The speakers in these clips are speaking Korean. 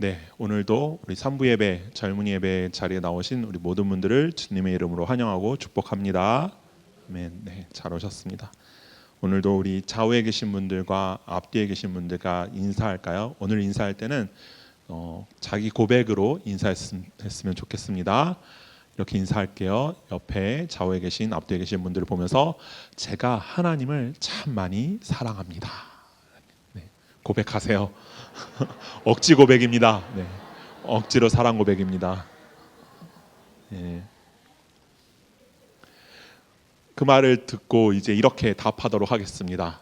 네, 오늘도 우리 3부 예배, 젊은이 예배 자리에 나오신 우리 모든 분들을 주님의 이름으로 환영하고 축복합니다. 아멘. 네, 잘 오셨습니다. 오늘도 우리 좌우에 계신 분들과 앞뒤에 계신 분들과 인사할까요? 오늘 인사할 때는 자기 고백으로 인사했으면 좋겠습니다. 이렇게 인사할게요. 옆에 좌우에 계신 앞뒤에 계신 분들을 보면서 제가 하나님을 참 많이 사랑합니다. 네, 고백하세요. 억지 고백입니다. 네, 억지로 사랑 고백입니다. 네. 그 말을 듣고 이제 이렇게 답하도록 하겠습니다.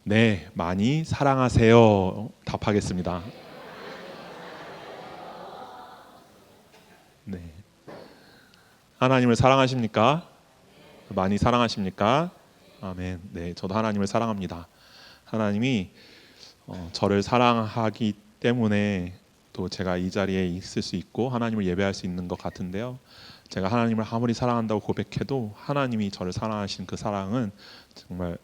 네, 많이 사랑하세요. 답하겠습니다. 네. 하나님을 사랑하십니까? 많이 사랑하십니까? 아멘. 네, 저도 하나님을 사랑합니다. 하나님이 저를 사랑하기 때문에 또 제가 이 자리에 있을 수 있고 하나님을 예배할 수 있는 것 같은데요. 제가 하나님을 아무리 사랑한다고 고백해도 하나님이 저를 사랑하신 그 사랑은 정말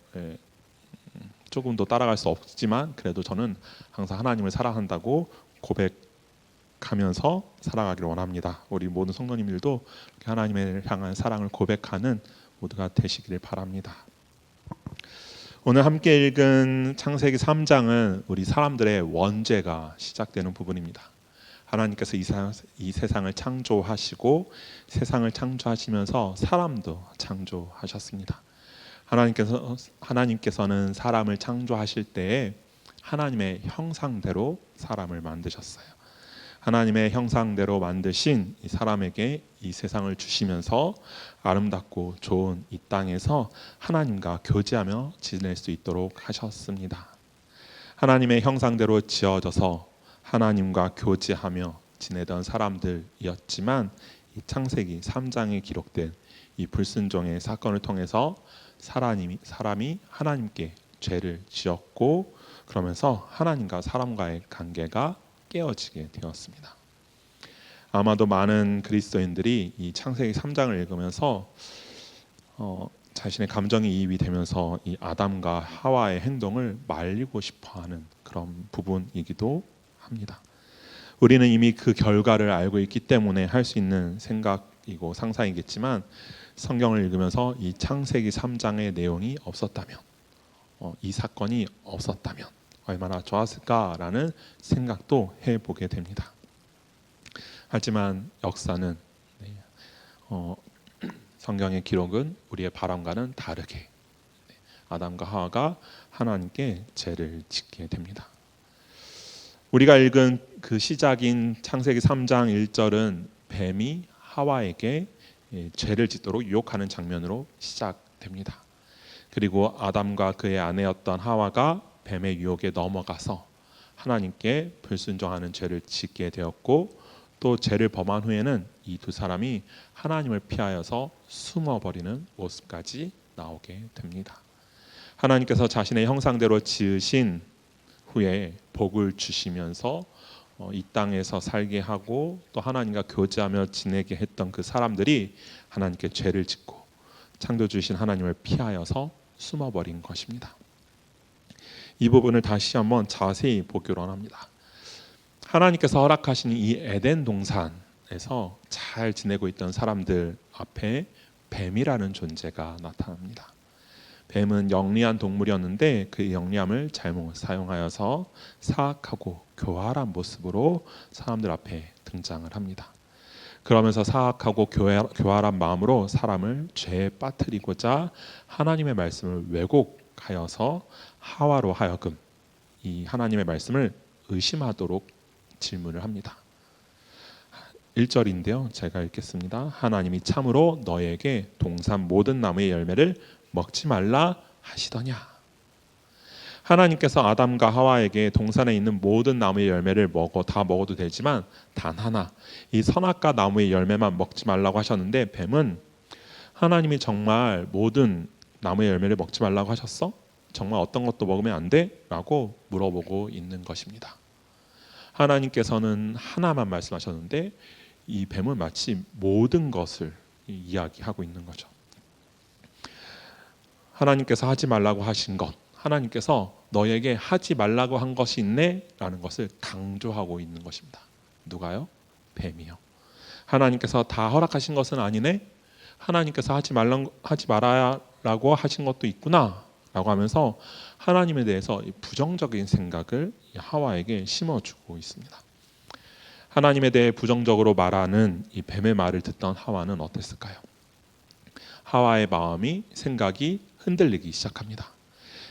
조금도 따라갈 수 없지만 그래도 저는 항상 하나님을 사랑한다고 고백하면서 살아가기를 원합니다. 우리 모든 성도님들도 하나님을 향한 사랑을 고백하는 모두가 되시기를 바랍니다. 오늘 함께 읽은 창세기 3장은 우리 사람들의 원죄가 시작되는 부분입니다. 하나님께서 이 세상을 창조하시고 세상을 창조하시면서 사람도 창조하셨습니다. 하나님께서는 사람을 창조하실 때에 하나님의 형상대로 사람을 만드셨어요. 하나님의 형상대로 만드신 이 사람에게 이 세상을 주시면서 아름답고 좋은 이 땅에서 하나님과 교제하며 지낼 수 있도록 하셨습니다. 하나님의 형상대로 지어져서 하나님과 교제하며 지내던 사람들이었지만 이 창세기 3장에 기록된 이 불순종의 사건을 통해서 사람이 하나님께 죄를 지었고 그러면서 하나님과 사람과의 관계가 깨어지게 되었습니다. 아마도 많은 그리스도인들이 이 창세기 3장을 읽으면서 자신의 감정이 이입이 되면서 이 아담과 하와의 행동을 말리고 싶어하는 그런 부분이기도 합니다. 우리는 이미 그 결과를 알고 있기 때문에 할 수 있는 생각이고 상상이겠지만 성경을 읽으면서 이 창세기 3장의 내용이 없었다면 이 사건이 없었다면 얼마나 좋았을까라는 생각도 해보게 됩니다. 하지만 역사는 성경의 기록은 우리의 바람과는 다르게 아담과 하와가 하나님께 죄를 짓게 됩니다. 우리가 읽은 그 시작인 창세기 3장 1절은 뱀이 하와에게 죄를 짓도록 유혹하는 장면으로 시작됩니다. 그리고 아담과 그의 아내였던 하와가 뱀의 유혹에 넘어가서 하나님께 불순종하는 죄를 짓게 되었고 또 죄를 범한 후에는 이 두 사람이 하나님을 피하여서 숨어버리는 모습까지 나오게 됩니다. 하나님께서 자신의 형상대로 지으신 후에 복을 주시면서 이 땅에서 살게 하고 또 하나님과 교제하며 지내게 했던 그 사람들이 하나님께 죄를 짓고 창조주신 하나님을 피하여서 숨어버린 것입니다. 이 부분을 다시 한번 자세히 보기로 합니다. 하나님께서 허락하신 이 에덴 동산에서 잘 지내고 있던 사람들 앞에 뱀이라는 존재가 나타납니다. 뱀은 영리한 동물이었는데 그 영리함을 잘못 사용하여서 사악하고 교활한 모습으로 사람들 앞에 등장을 합니다. 그러면서 사악하고 교활한 마음으로 사람을 죄에 빠뜨리고자 하나님의 말씀을 왜곡하여서 하와로 하여금 이 하나님의 말씀을 의심하도록 질문을 합니다. 1절인데요. 제가 읽겠습니다. 하나님이 참으로 너에게 동산 모든 나무의 열매를 먹지 말라 하시더냐. 하나님께서 아담과 하와에게 동산에 있는 모든 나무의 열매를 다 먹어도 되지만 단 하나 이 선악과 나무의 열매만 먹지 말라고 하셨는데 뱀은 하나님이 정말 모든 나무의 열매를 먹지 말라고 하셨어? 정말 어떤 것도 먹으면 안 돼? 라고 물어보고 있는 것입니다. 하나님께서는 하나만 말씀하셨는데 이 뱀은 마치 모든 것을 이야기하고 있는 거죠. 하나님께서 하지 말라고 하신 것, 하나님께서 너에게 하지 말라고 한 것이 있네 라는 것을 강조하고 있는 것입니다. 누가요? 뱀이요. 하나님께서 다 허락하신 것은 아니네. 하나님께서 하지 말아라고 하신 것도 있구나 라고 하면서 하나님에 대해서 부정적인 생각을 하와에게 심어주고 있습니다. 하나님에 대해 부정적으로 말하는 이 뱀의 말을 듣던 하와는 어땠을까요? 하와의 마음이, 생각이 흔들리기 시작합니다.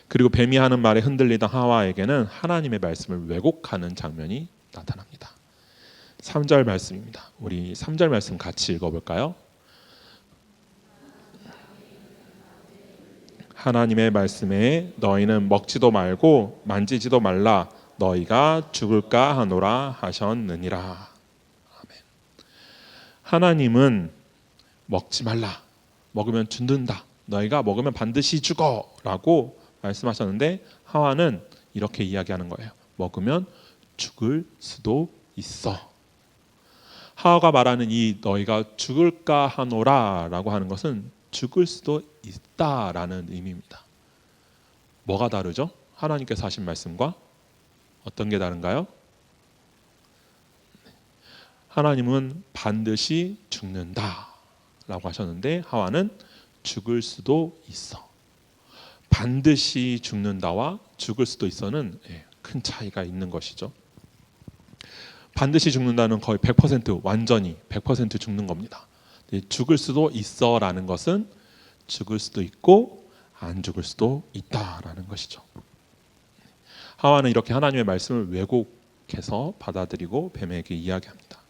그리고 뱀이 하는 말에 흔들리던 하와에게는 하나님의 말씀을 왜곡하는 장면이 나타납니다. 3절 말씀입니다. 우리 3절 말씀 같이 읽어볼까요? 하나님의 말씀에 너희는 먹지도 말고 만지지도 말라 너희가 죽을까 하노라 하셨느니라. 아멘. 하나님은 먹지 말라, 먹으면 죽는다, 너희가 먹으면 반드시 죽어 라고 말씀하셨는데 하와는 이렇게 이야기하는 거예요. 먹으면 죽을 수도 있어. 하와가 말하는 이 너희가 죽을까 하노라 라고 하는 것은 죽을 수도 있다라는 의미입니다. 뭐가 다르죠? 하나님께서 하신 말씀과 어떤 게 다른가요? 하나님은 반드시 죽는다라고 하셨는데 하와는 죽을 수도 있어. 반드시 죽는다와 죽을 수도 있어는 큰 차이가 있는 것이죠. 반드시 죽는다는 거의 100% 완전히 100% 죽는 겁니다. 죽을 수도 있어라는 것은 죽을 수도 있고 안 죽을 수도 있다라는 것이죠. 하와는 이렇게 하나님의 말씀을 왜곡해서 받아들이고 뱀에게 이야기합니다.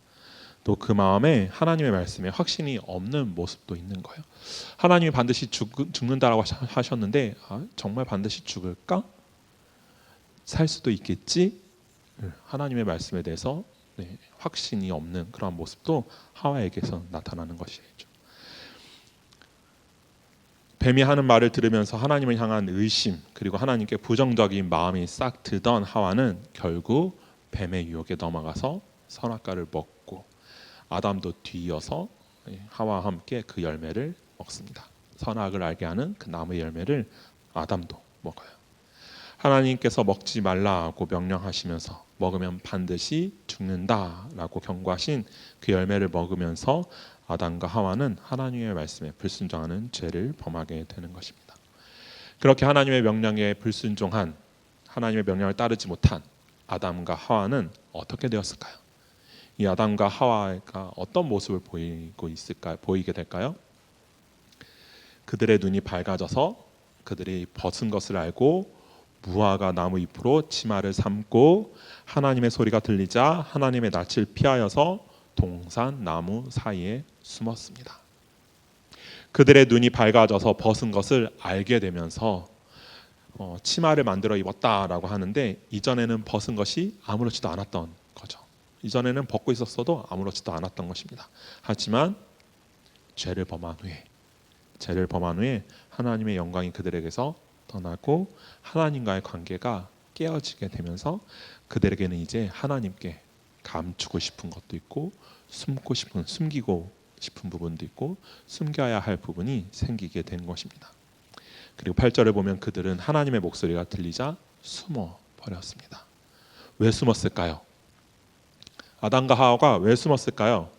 또 그 마음에 하나님의 말씀에 확신이 없는 모습도 있는 거예요. 하나님이 반드시 죽는다라고 하셨는데 정말 반드시 죽을까? 살 수도 있겠지? 하나님의 말씀에 대해서 확신이 없는 그런 모습도 하와에게서 나타나는 것이죠. 뱀이 하는 말을 들으면서 하나님을 향한 의심 그리고 하나님께 부정적인 마음이 싹 들던 하와는 결국 뱀의 유혹에 넘어가서 선악과를 먹고 아담도 뒤이어서 하와와 함께 그 열매를 먹습니다. 선악을 알게 하는 그 나무의 열매를 아담도 먹어요. 하나님께서 먹지 말라고 명령하시면서 먹으면 반드시 죽는다라고 경고하신 그 열매를 먹으면서 아담과 하와는 하나님의 말씀에 불순종하는 죄를 범하게 되는 것입니다. 그렇게 하나님의 명령에 불순종한, 하나님의 명령을 따르지 못한 아담과 하와는 어떻게 되었을까요? 이 아담과 하와가 어떤 모습을 보이게 될까요? 그들의 눈이 밝아져서 그들이 벗은 것을 알고 무화과 나무 잎으로 치마를 삼고 하나님의 소리가 들리자 하나님의 낯을 피하여서 동산 나무 사이에 숨었습니다. 그들의 눈이 밝아져서 벗은 것을 알게 되면서 치마를 만들어 입었다라고 하는데 이전에는 벗은 것이 아무렇지도 않았던 거죠. 이전에는 벗고 있었어도 아무렇지도 않았던 것입니다. 하지만 죄를 범한 후에 하나님의 영광이 그들에게서 떠나고 하나님과의 관계가 깨어지게 되면서 그들에게는 이제 하나님께 감추고 싶은 것도 있고 숨기고 싶은 부분도 있고 숨겨야 할 부분이 생기게 된 것입니다. 그리고 8절을 보면 그들은 하나님의 목소리가 들리자 숨어 버렸습니다. 왜 숨었을까요? 아담과 하와가 왜 숨었을까요?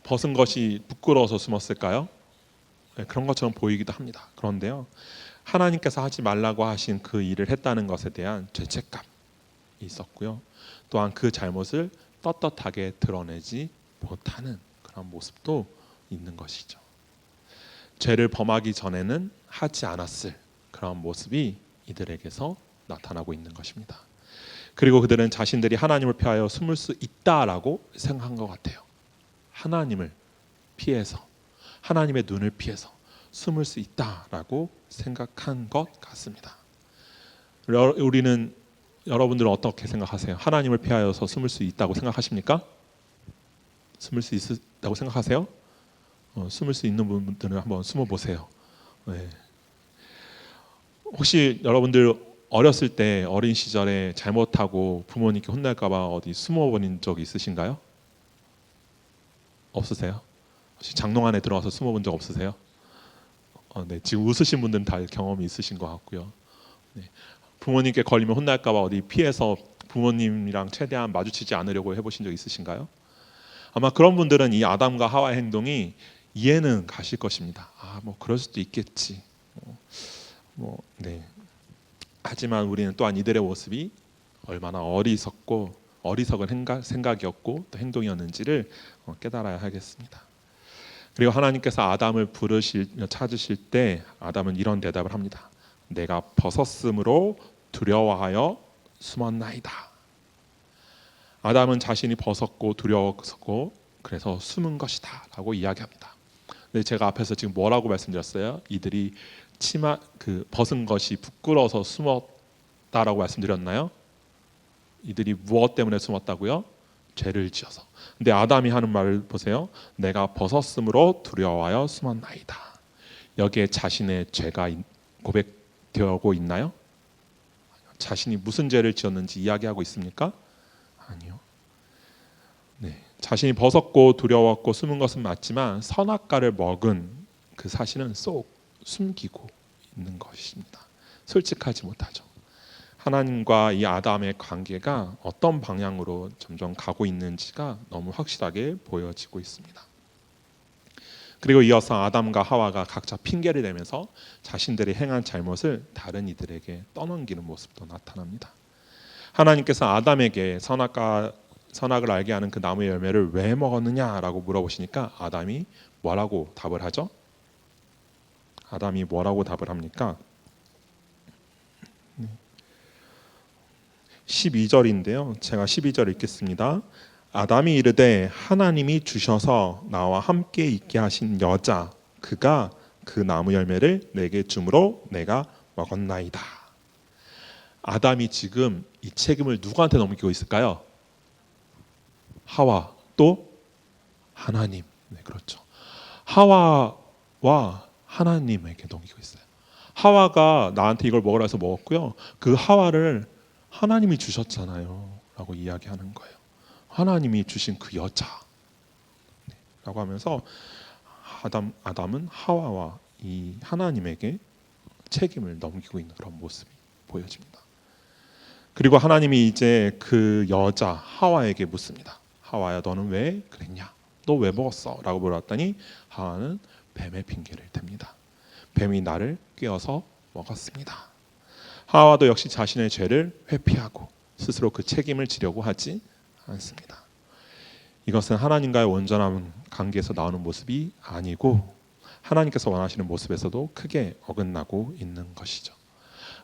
벗은 것이 부끄러워서 숨었을까요? 그런 것처럼 보이기도 합니다. 그런데요, 하나님께서 하지 말라고 하신 그 일을 했다는 것에 대한 죄책감이 있었고요. 또한 그 잘못을 떳떳하게 드러내지 못하는 그런 모습도 있는 것이죠. 죄를 범하기 전에는 하지 않았을 그런 모습이 이들에게서 나타나고 있는 것입니다. 그리고 그들은 자신들이 하나님을 피하여 숨을 수 있다라고 생각한 것 같아요. 하나님을 피해서, 하나님의 눈을 피해서 숨을 수 있다라고 생각한 것 같습니다. 여러분들은 어떻게 생각하세요? 하나님을 피하여서 숨을 수 있다고 생각하십니까? 숨을 수 있다고 생각하세요? 숨을 수 있는 분들은 한번 숨어 보세요. 혹시 여러분들 어렸을 때 어린 시절에 잘못하고 부모님께 혼날까봐 어디 숨어본 적 있으신가요? 없으세요? 혹시 장롱 안에 들어와서 숨어본 적 없으세요? 네, 지금 웃으신 분들은 다 경험이 있으신 것 같고요. 네, 부모님께 걸리면 혼날까봐 어디 피해서 부모님이랑 최대한 마주치지 않으려고 해보신 적 있으신가요? 아마 그런 분들은 이 아담과 하와의 행동이 이해는 가실 것입니다. 뭐 그럴 수도 있겠지. 네. 하지만 우리는 또한 이들의 모습이 얼마나 어리석은 생각이었고 또 행동이었는지를 깨달아야 하겠습니다. 그리고 하나님께서 아담을 찾으실 때 아담은 이런 대답을 합니다. 내가 벗었으므로 두려워하여 숨었나이다. 아담은 자신이 벗었고 두려웠고 그래서 숨은 것이다 라고 이야기합니다. 근데 제가 앞에서 지금 뭐라고 말씀드렸어요? 이들이 벗은 것이 부끄러워서 숨었다라고 말씀드렸나요? 이들이 무엇 때문에 숨었다고요? 죄를 지어서. 근데 아담이 하는 말을 보세요. 내가 벗었으므로 두려워하여 숨었나이다. 여기에 자신의 죄가 고백되고 있나요? 자신이 무슨 죄를 지었는지 이야기하고 있습니까? 아니요. 네, 자신이 벗었고 두려웠고 숨은 것은 맞지만 선악과를 먹은 그 사실은 쏙 숨기고 있는 것입니다. 솔직하지 못하죠. 하나님과 이 아담의 관계가 어떤 방향으로 점점 가고 있는지가 너무 확실하게 보여지고 있습니다. 그리고 이어서 아담과 하와가 각자 핑계를 대면서 자신들이 행한 잘못을 다른 이들에게 떠넘기는 모습도 나타납니다. 하나님께서 아담에게 선악을 알게 하는 그 나무의 열매를 왜 먹었느냐라고 물어보시니까 아담이 뭐라고 답을 하죠? 아담이 뭐라고 답을 합니까? 12절인데요. 제가 12절 읽겠습니다. 아담이 이르되 하나님이 주셔서 나와 함께 있게 하신 여자 그가 그 나무 열매를 내게 주므로 내가 먹었나이다. 아담이 지금 이 책임을 누구한테 넘기고 있을까요? 하와 또 하나님. 네, 그렇죠. 하와와 하나님에게 넘기고 있어요. 하와가 나한테 이걸 먹으라 해서 먹었고요. 그 하와를 하나님이 주셨잖아요 라고 이야기하는 거예요. 하나님이 주신 그 여자 라고 하면서 아담은 하와와 이 하나님에게 책임을 넘기고 있는 그런 모습이 보여집니다. 그리고 하나님이 이제 그 여자 하와에게 묻습니다. 하와야 너는 왜 그랬냐? 너 왜 먹었어? 라고 물었더니 하와는 뱀의 핑계를 댑니다. 뱀이 나를 꿰어서 먹었습니다. 하와도 역시 자신의 죄를 회피하고 스스로 그 책임을 지려고 하지 않습니다. 이것은 하나님과의 온전한 관계에서 나오는 모습이 아니고 하나님께서 원하시는 모습에서도 크게 어긋나고 있는 것이죠.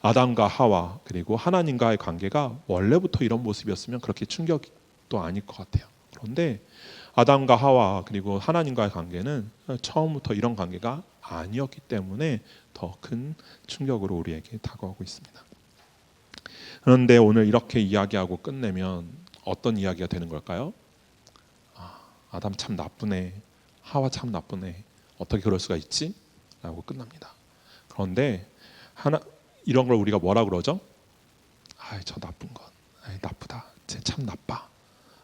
아담과 하와 그리고 하나님과의 관계가 원래부터 이런 모습이었으면 그렇게 충격도 아닐 것 같아요. 그런데 아담과 하와 그리고 하나님과의 관계는 처음부터 이런 관계가 아니었기 때문에 더 큰 충격으로 우리에게 다가오고 있습니다. 그런데 오늘 이렇게 이야기하고 끝내면 어떤 이야기가 되는 걸까요? 아담 참 나쁘네, 하와 참 나쁘네, 어떻게 그럴 수가 있지? 라고 끝납니다. 그런데 이런 걸 우리가 뭐라 그러죠? 저 나쁜 건, 나쁘다, 쟤 참 나빠,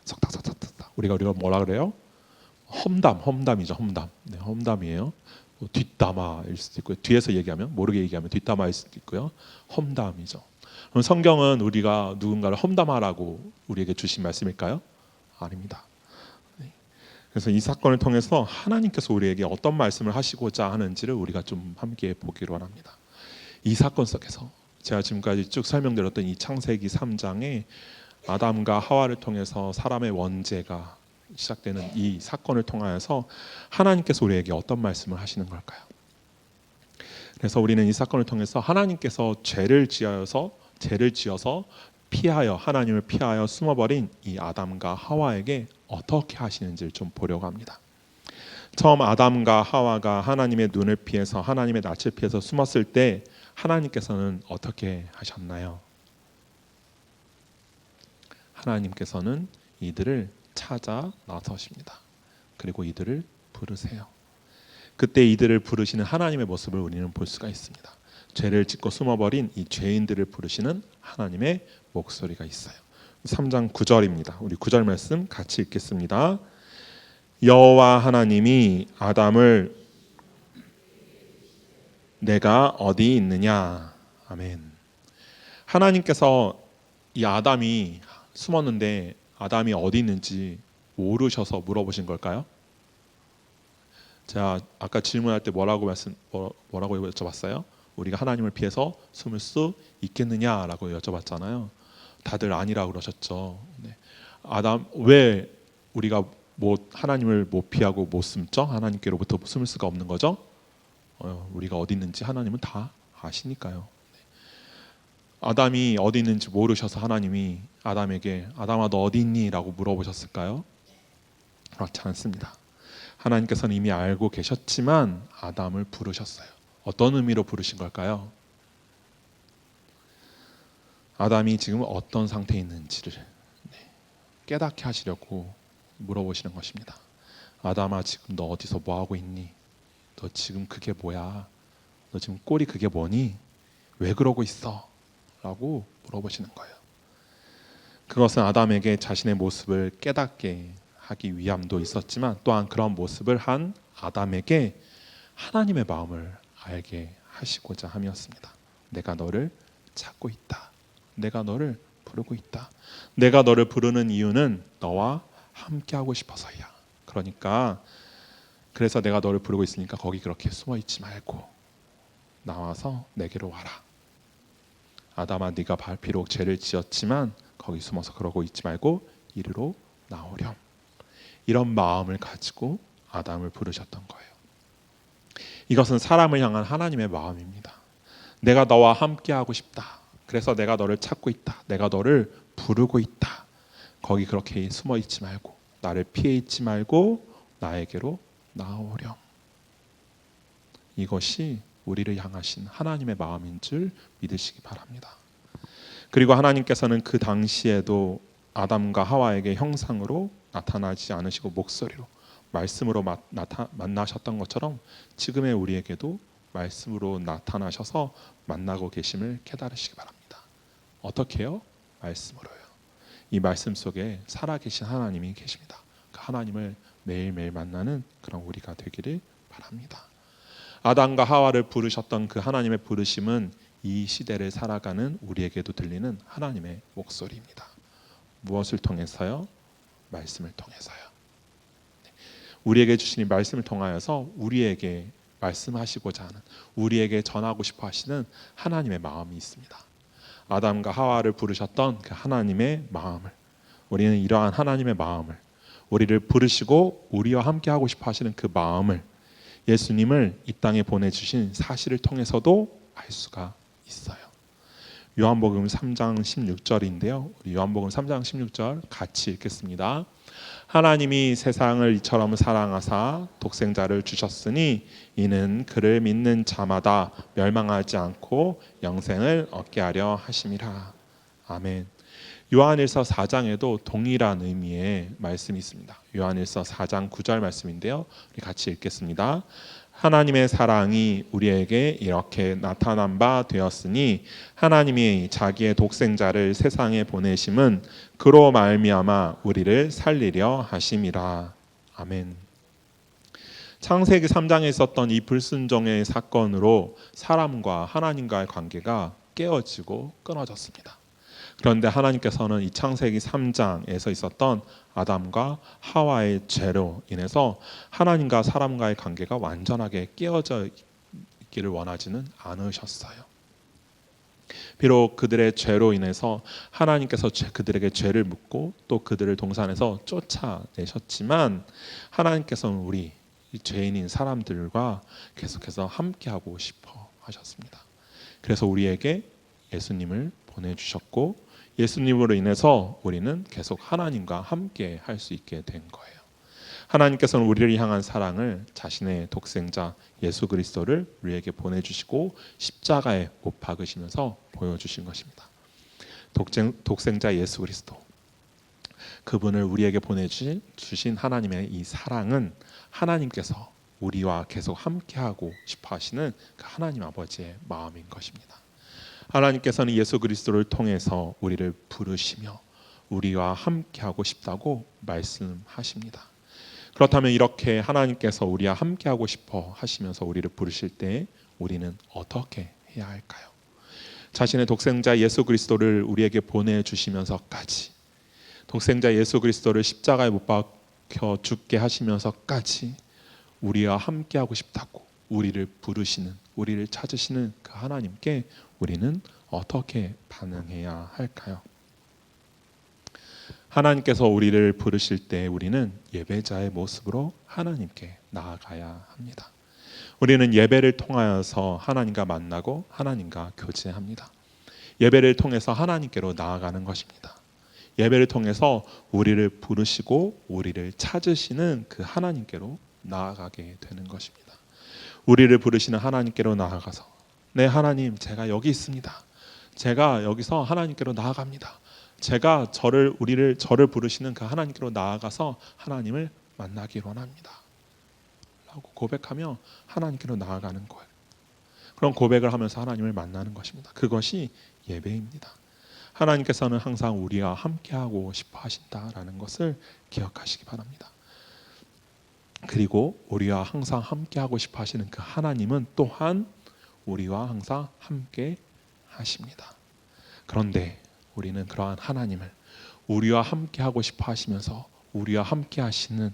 석탁석탁석탁. 우리가 뭐라 그래요? 험담이죠. 험담. 네, 험담이에요. 뒷담화일 수도 있고요. 뒤에서 얘기하면 모르게 얘기하면 뒷담화일 수도 있고요. 험담이죠. 그럼 성경은 우리가 누군가를 험담하라고 우리에게 주신 말씀일까요? 아닙니다. 네. 그래서 이 사건을 통해서 하나님께서 우리에게 어떤 말씀을 하시고자 하는지를 우리가 좀 함께 보기로 합니다. 이 사건 속에서 제가 지금까지 쭉 설명드렸던 이 창세기 3장에 아담과 하와를 통해서 사람의 원죄가 시작되는 이 사건을 통하여서 하나님께서 우리에게 어떤 말씀을 하시는 걸까요? 그래서 우리는 이 사건을 통해서 하나님께서 죄를 지어서 하나님을 피하여 숨어버린 이 아담과 하와에게 어떻게 하시는지를 좀 보려고 합니다. 처음 아담과 하와가 하나님의 눈을 피해서 하나님의 낯을 피해서 숨었을 때 하나님께서는 어떻게 하셨나요? 하나님께서는 이들을 찾아 나서십니다. 그리고 이들을 부르세요. 그때 이들을 부르시는 하나님의 모습을 우리는 볼 수가 있습니다. 죄를 짓고 숨어버린 이 죄인들을 부르시는 하나님의 목소리가 있어요. 3장 9절입니다. 우리 9절 말씀 같이 읽겠습니다. 여호와 하나님이 아담을 내가 어디 있느냐. 아멘. 하나님께서 이 아담이 숨었는데 아담이 어디 있는지 모르셔서 물어보신 걸까요? 제가 아까 질문할 때 뭐라고 여쭤봤어요? 우리가 하나님을 피해서 숨을 수 있겠느냐라고 여쭤봤잖아요. 다들 아니라고 그러셨죠. 네. 아담 왜 우리가 하나님을 못 피하고 못 숨죠? 하나님께로부터 숨을 수가 없는 거죠? 우리가 어디 있는지 하나님은 다 아시니까요. 아담이 어디 있는지 모르셔서 하나님이 아담에게 아담아 너 어디 있니? 라고 물어보셨을까요? 그렇지 않습니다. 하나님께서는 이미 알고 계셨지만 아담을 부르셨어요. 어떤 의미로 부르신 걸까요? 아담이 지금 어떤 상태에 있는지를 깨닫게 하시려고 물어보시는 것입니다. 아담아 지금 너 어디서 뭐하고 있니? 너 지금 그게 뭐야? 너 지금 꼴이 그게 뭐니? 왜 그러고 있어? 라고 물어보시는 거예요. 그것은 아담에게 자신의 모습을 깨닫게 하기 위함도 있었지만 또한 그런 모습을 한 아담에게 하나님의 마음을 알게 하시고자 함이었습니다. 내가 너를 찾고 있다. 내가 너를 부르고 있다. 내가 너를 부르는 이유는 너와 함께하고 싶어서야. 그러니까 그래서 내가 너를 부르고 있으니까 거기 그렇게 숨어 있지 말고 나와서 내게로 와라. 아담아 네가 비록 죄를 지었지만 거기 숨어서 그러고 있지 말고 이리로 나오렴. 이런 마음을 가지고 아담을 부르셨던 거예요. 이것은 사람을 향한 하나님의 마음입니다. 내가 너와 함께하고 싶다. 그래서 내가 너를 찾고 있다. 내가 너를 부르고 있다. 거기 그렇게 숨어 있지 말고 나를 피해 있지 말고 나에게로 나오렴. 이것이 우리를 향하신 하나님의 마음인 줄 믿으시기 바랍니다. 그리고 하나님께서는 그 당시에도 아담과 하와에게 형상으로 나타나지 않으시고 목소리로 말씀으로 만나셨던 것처럼 지금의 우리에게도 말씀으로 나타나셔서 만나고 계심을 깨달으시기 바랍니다. 어떻게요? 말씀으로요. 이 말씀 속에 살아계신 하나님이 계십니다. 그 하나님을 매일매일 만나는 그런 우리가 되기를 바랍니다. 아담과 하와를 부르셨던 그 하나님의 부르심은 이 시대를 살아가는 우리에게도 들리는 하나님의 목소리입니다. 무엇을 통해서요? 말씀을 통해서요. 우리에게 주신 이 말씀을 통하여서 우리에게 말씀하시고자 하는, 우리에게 전하고 싶어 하시는 하나님의 마음이 있습니다. 아담과 하와를 부르셨던 그 하나님의 마음을, 우리는 이러한 하나님의 마음을, 우리를 부르시고 우리와 함께 하고 싶어 하시는 그 마음을 예수님을 이 땅에 보내주신 사실을 통해서도 알 수가 있어요. 요한복음 3장 16절인데요. 우리 요한복음 3장 16절 같이 읽겠습니다. 하나님이 세상을 이처럼 사랑하사 독생자를 주셨으니 이는 그를 믿는 자마다 멸망하지 않고 영생을 얻게 하려 하심이라. 아멘. 요한일서 4장에도 동일한 의미의 말씀이 있습니다. 요한일서 4장 9절 말씀인데요. 우리 같이 읽겠습니다. 하나님의 사랑이 우리에게 이렇게 나타난 바 되었으니 하나님이 자기의 독생자를 세상에 보내심은 그로 말미암아 우리를 살리려 하심이라. 아멘. 창세기 3장에 있었던 이 불순종의 사건으로 사람과 하나님과의 관계가 깨어지고 끊어졌습니다. 그런데 하나님께서는 이 창세기 3장에서 있었던 아담과 하와의 죄로 인해서 하나님과 사람과의 관계가 완전하게 깨어져 있기를 원하지는 않으셨어요. 비록 그들의 죄로 인해서 하나님께서 그들에게 죄를 묻고 또 그들을 동산에서 쫓아내셨지만 하나님께서는 우리 이 죄인인 사람들과 계속해서 함께하고 싶어 하셨습니다. 그래서 우리에게 예수님을 보내주셨고 예수님으로 인해서 우리는 계속 하나님과 함께 할 수 있게 된 거예요. 하나님께서는 우리를 향한 사랑을 자신의 독생자 예수 그리스도를 우리에게 보내주시고 십자가에 못 박으시면서 보여주신 것입니다. 독생자 예수 그리스도, 그분을 우리에게 보내주신 하나님의 이 사랑은 하나님께서 우리와 계속 함께하고 싶어 하시는 그 하나님 아버지의 마음인 것입니다. 하나님께서는 예수 그리스도를 통해서 우리를 부르시며 우리와 함께하고 싶다고 말씀하십니다. 그렇다면 이렇게 하나님께서 우리와 함께하고 싶어 하시면서 우리를 부르실 때 우리는 어떻게 해야 할까요? 자신의 독생자 예수 그리스도를 우리에게 보내주시면서까지, 독생자 예수 그리스도를 십자가에 못 박혀 죽게 하시면서까지 우리와 함께하고 싶다고 우리를 부르시는, 우리를 찾으시는 그 하나님께 우리는 어떻게 반응해야 할까요? 하나님께서 우리를 부르실 때 우리는 예배자의 모습으로 하나님께 나아가야 합니다. 우리는 예배를 통하여서 하나님과 만나고 하나님과 교제합니다. 예배를 통해서 하나님께로 나아가는 것입니다. 예배를 통해서 우리를 부르시고 우리를 찾으시는 그 하나님께로 나아가게 되는 것입니다. 우리를 부르시는 하나님께로 나아가서, 네 하나님, 제가 여기 있습니다. 제가 여기서 하나님께로 나아갑니다. 제가 저를 부르시는 그 하나님께로 나아가서 하나님을 만나기 원합니다 라고 고백하며 하나님께로 나아가는 거예요. 그런 고백을 하면서 하나님을 만나는 것입니다. 그것이 예배입니다. 하나님께서는 항상 우리와 함께하고 싶어 하신다라는 것을 기억하시기 바랍니다. 그리고 우리와 항상 함께하고 싶어 하시는 그 하나님은 또한 우리와 항상 함께 하십니다. 그런데 우리는 그러한 하나님을, 우리와 함께하고 싶어 하시면서 우리와 함께 하시는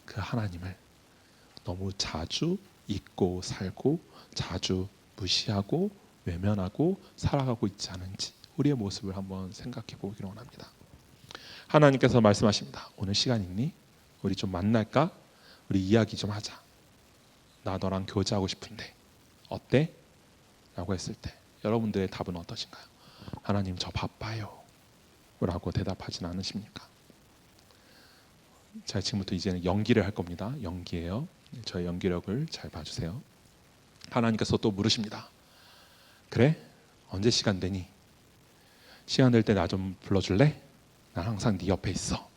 그 하나님을 너무 자주 잊고 살고 자주 무시하고 외면하고 살아가고 있지 않은지 우리의 모습을 한번 생각해 보기를 원합니다. 하나님께서 말씀하십니다. 오늘 시간 있니? 우리 좀 만날까? 우리 이야기 좀 하자. 나 너랑 교제하고 싶은데 어때? 라고 했을 때 여러분들의 답은 어떠신가요? 하나님, 저 바빠요 라고 대답하진 않으십니까? 자, 지금부터 이제는 연기를 할 겁니다. 연기예요. 저의 연기력을 잘 봐주세요. 하나님께서 또 물으십니다. 그래? 언제 시간 되니? 시간 될 때 나 좀 불러줄래? 난 항상 네 옆에 있어.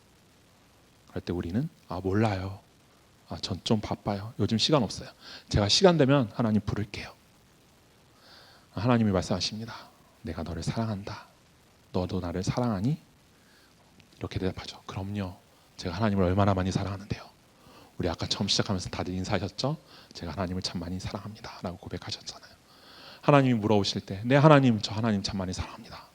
그럴 때 우리는 몰라요. 전 좀 바빠요. 요즘 시간 없어요. 제가 시간 되면 하나님 부를게요. 하나님이 말씀하십니다. 내가 너를 사랑한다. 너도 나를 사랑하니? 이렇게 대답하죠. 그럼요. 제가 하나님을 얼마나 많이 사랑하는데요. 우리 아까 처음 시작하면서 다들 인사하셨죠? 제가 하나님을 참 많이 사랑합니다 라고 고백하셨잖아요. 하나님이 물어보실 때, 네 하나님, 저 하나님 참 많이 사랑합니다.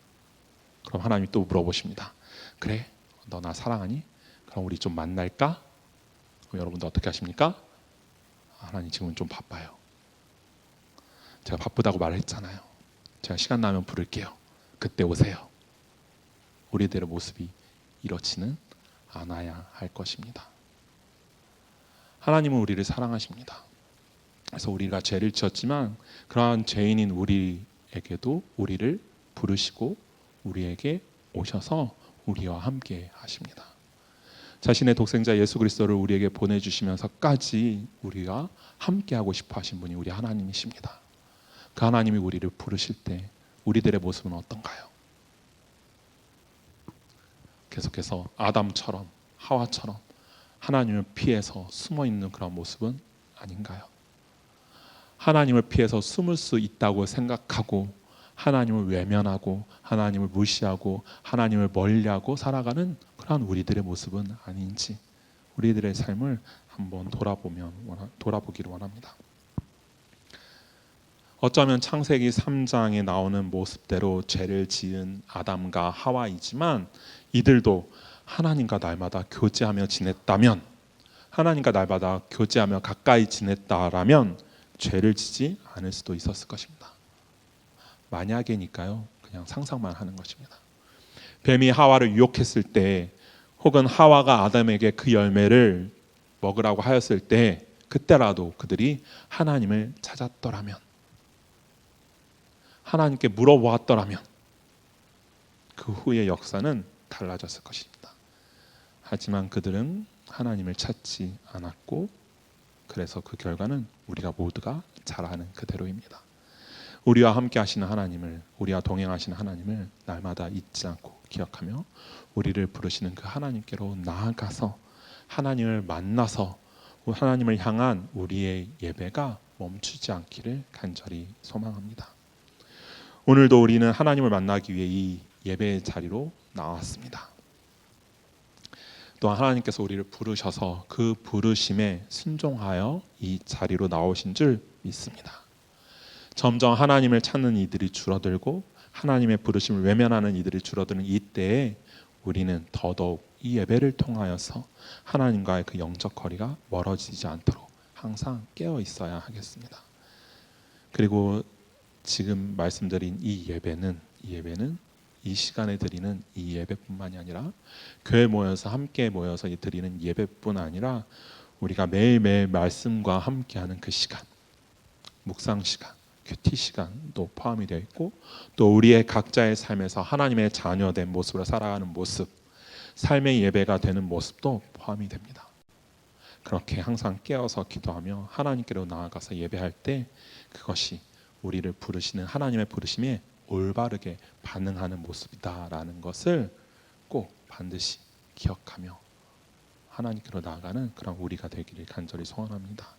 그럼 하나님이 또 물어보십니다. 그래? 너 나 사랑하니? 그럼 우리 좀 만날까? 그럼 여러분들 어떻게 하십니까? 하나님 지금은 좀 바빠요. 제가 바쁘다고 말했잖아요. 제가 시간 나면 부를게요. 그때 오세요. 우리들의 모습이 이렇지는 않아야 할 것입니다. 하나님은 우리를 사랑하십니다. 그래서 우리가 죄를 지었지만 그러한 죄인인 우리에게도 우리를 부르시고 우리에게 오셔서 우리와 함께 하십니다. 자신의 독생자 예수 그리스도를 우리에게 보내주시면서까지 우리와 함께하고 싶어 하신 분이 우리 하나님이십니다. 그 하나님이 우리를 부르실 때 우리들의 모습은 어떤가요? 계속해서 아담처럼 하와처럼 하나님을 피해서 숨어있는 그런 모습은 아닌가요? 하나님을 피해서 숨을 수 있다고 생각하고 하나님을 외면하고 하나님을 무시하고 하나님을 멀리하고 살아가는 그런 우리들의 모습은 아닌지 우리들의 삶을 한번 돌아보기를 원합니다. 어쩌면 창세기 3장에 나오는 모습대로 죄를 지은 아담과 하와이지만 이들도 하나님과 날마다 교제하며 지냈다면, 하나님과 날마다 교제하며 가까이 지냈다라면 죄를 지지 않을 수도 있었을 것입니다. 만약이니까요. 그냥 상상만 하는 것입니다. 뱀이 하와를 유혹했을 때 혹은 하와가 아담에게 그 열매를 먹으라고 하였을 때 그때라도 그들이 하나님을 찾았더라면, 하나님께 물어보았더라면 그 후의 역사는 달라졌을 것입니다. 하지만 그들은 하나님을 찾지 않았고 그래서 그 결과는 우리가 모두가 잘 아는 그대로입니다. 우리와 함께 하시는 하나님을, 우리와 동행하시는 하나님을 날마다 잊지 않고 기억하며 우리를 부르시는 그 하나님께로 나아가서 하나님을 만나서 하나님을 향한 우리의 예배가 멈추지 않기를 간절히 소망합니다. 오늘도 우리는 하나님을 만나기 위해 이 예배의 자리로 나왔습니다. 또한 하나님께서 우리를 부르셔서 그 부르심에 순종하여 이 자리로 나오신 줄 믿습니다. 점점 하나님을 찾는 이들이 줄어들고 하나님의 부르심을 외면하는 이들이 줄어드는 이때에 우리는 더더욱 이 예배를 통하여서 하나님과의 그 영적 거리가 멀어지지 않도록 항상 깨어 있어야 하겠습니다. 그리고 지금 말씀드린 이 예배는 이 시간에 드리는 이 예배뿐만이 아니라 교회 모여서 함께 모여서 드리는 예배뿐 아니라 우리가 매일매일 말씀과 함께하는 그 시간, 묵상 시간, 큐티 시간도 포함이 되어 있고 또 우리의 각자의 삶에서 하나님의 자녀된 모습으로 살아가는 모습, 삶의 예배가 되는 모습도 포함이 됩니다. 그렇게 항상 깨어서 기도하며 하나님께로 나아가서 예배할 때 그것이 우리를 부르시는 하나님의 부르심에 올바르게 반응하는 모습이다라는 것을 꼭 반드시 기억하며 하나님께로 나아가는 그런 우리가 되기를 간절히 소원합니다.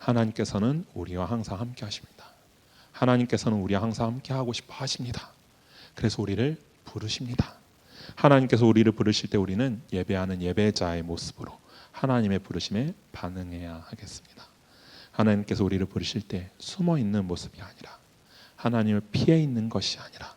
하나님께서는 우리와 항상 함께 하십니다. 하나님께서는 우리와 항상 함께 하고 싶어 하십니다. 그래서 우리를 부르십니다. 하나님께서 우리를 부르실 때 우리는 예배하는 예배자의 모습으로 하나님의 부르심에 반응해야 하겠습니다. 하나님께서 우리를 부르실 때 숨어 있는 모습이 아니라 하나님을 피해 있는 것이 아니라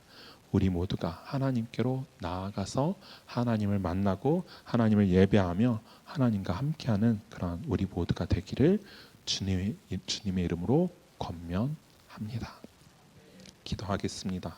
우리 모두가 하나님께로 나아가서 하나님을 만나고 하나님을 예배하며 하나님과 함께하는 그런 우리 모두가 되기를 주님의 이름으로 권면합니다. 기도하겠습니다.